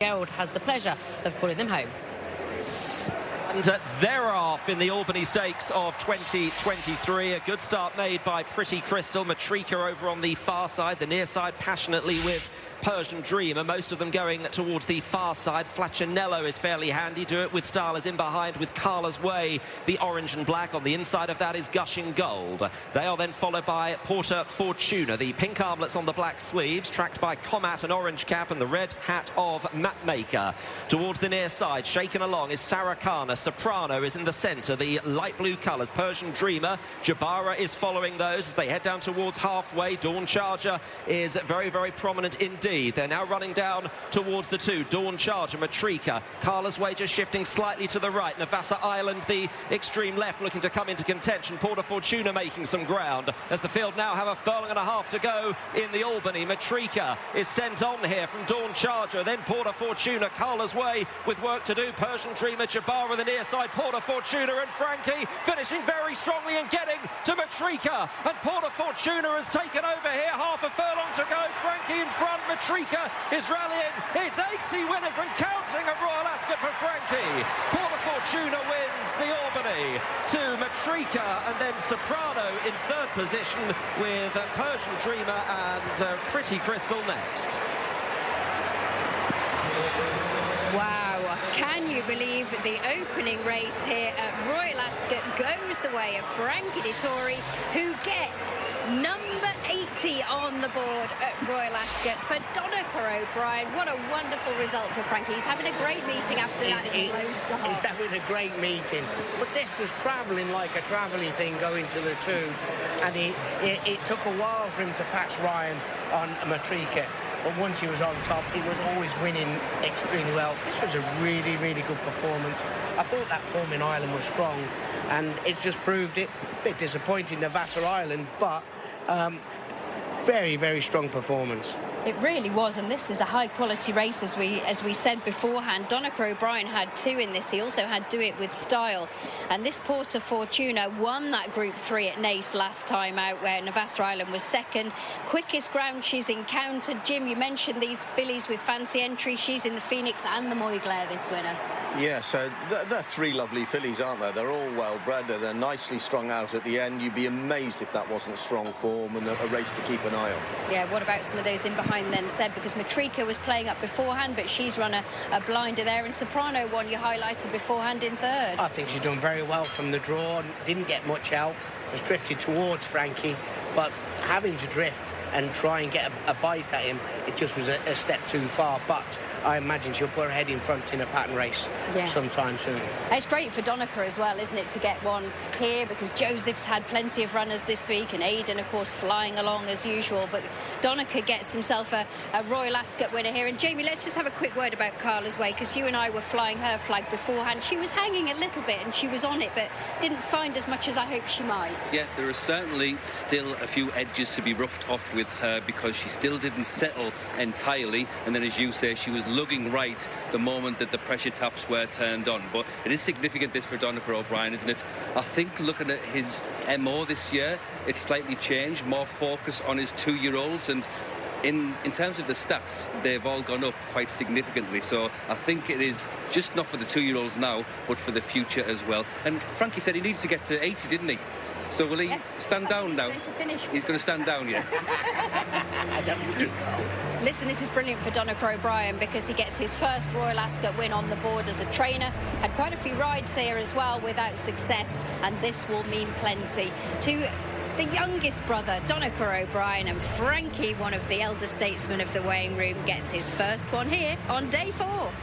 Gerald has the pleasure of calling them home. And they're off in the Albany Stakes of 2023. A good start made by Pretty Crystal. Matrika over on the far side, the near side passionately with Persian Dream, and most of them going towards the far side. Flacinello is fairly handy. Do It With Style is in behind with Carla's Way, the orange and black. On the inside of that is Gushing Gold. They are then followed by Porta Fortuna, the pink armlets on the black sleeves, tracked by Comat, an orange cap, and the red hat of Mapmaker. Towards the near side, shaken along, is Saracana. Soprano is in the centre, the light blue colours. Persian Dreamer, Jabara is following those as they head down towards halfway. Dawn Charger is very, very prominent indeed. They're now running down towards the two. Dawn Charger, Matrika, Carla's Way just shifting slightly to the right. Navassa Island, the extreme left, looking to come into contention. Porta Fortuna making some ground as the field now have a furlong and a half to go in the Albany. Matrika is sent on here from Dawn Charger, then Porta Fortuna, Carla's Way with work to do. Persian Dreamer, Jabara the near side, Porta Fortuna and Frankie finishing very strongly and getting to Matrika, and Porta Fortuna has taken over here. Half a furlong to go. Frankie in front. Matrika is rallying. It's 80 winners and counting at Royal Ascot for Frankie. Porta Fortuna wins the Albany to Matrika, and then Soprano in third position with Persian Dreamer and Pretty Crystal next. Wow, can you believe the opening race here at Royal Ascot goes the way of Frankie Dettori, who gets number 80 on the board at Royal Ascot for Donica O'Brien. What a wonderful result for Frankie. He's having a great meeting after that slow start. He's having a great meeting, but this was travelling like a travelling thing going to the two, and it took a while for him to pass Ryan on Matrika. But once he was on top, he was always winning extremely well. This was a really, really good performance. I thought that form in Ireland was strong, and it just proved it. A bit disappointing, Navassa Island, but very, very strong performance. It really was, and this is a high-quality race, as we said beforehand. Donica O'Brien had two in this. He also had Do It With Style, and this Porta Fortuna won that Group 3 at Naas last time out, where Navassa Island was second. Quickest ground she's encountered. Jim, you mentioned these fillies with fancy entry. She's in the Phoenix and the Moyglaire, this winner. Yeah, so they're three lovely fillies, aren't they? They're all well bred. They're nicely strung out at the end. You'd be amazed if that wasn't strong form and a race to keep an eye on. Yeah, what about some of those in behind then, Seb? Because Matrika was playing up beforehand, but she's run a blinder there, and Soprano one you highlighted beforehand in third. I think she's done very well from the draw. Didn't get much help. Was drifted towards Frankie, but having to drift and try and get a bite at him, it just was a step too far. But I imagine she'll put her head in front in a pattern race sometime soon. It's great for Donica as well, isn't it, to get one here, because Joseph's had plenty of runners this week, and Aidan, of course, flying along as usual. But Donica gets himself a Royal Ascot winner here. And Jamie, let's just have a quick word about Carla's Way, because you and I were flying her flag beforehand. She was hanging a little bit and she was on it, but didn't find as much as I hoped she might. Yeah, there are certainly still a few edges to be roughed off with her, because she still didn't settle entirely, and then, as you say, she was lugging right the moment that the pressure taps were turned on. But it is significant, this, for Donica O'Brien, isn't it? I think looking at his MO this year, it's slightly changed, more focus on his 2-year-olds, and in terms of the stats, they've all gone up quite significantly. So I think it is just not for the 2-year-olds now, but for the future as well. And Frankie said he needs to get to 80, didn't he? So will he stand down now? He's going to stand down, yeah. Listen, this is brilliant for Donica O'Brien, because he gets his first Royal Ascot win on the board as a trainer. Had quite a few rides here as well without success, and this will mean plenty to the youngest brother, Donica O'Brien, and Frankie, one of the elder statesmen of the weighing room, gets his first one here on day 4.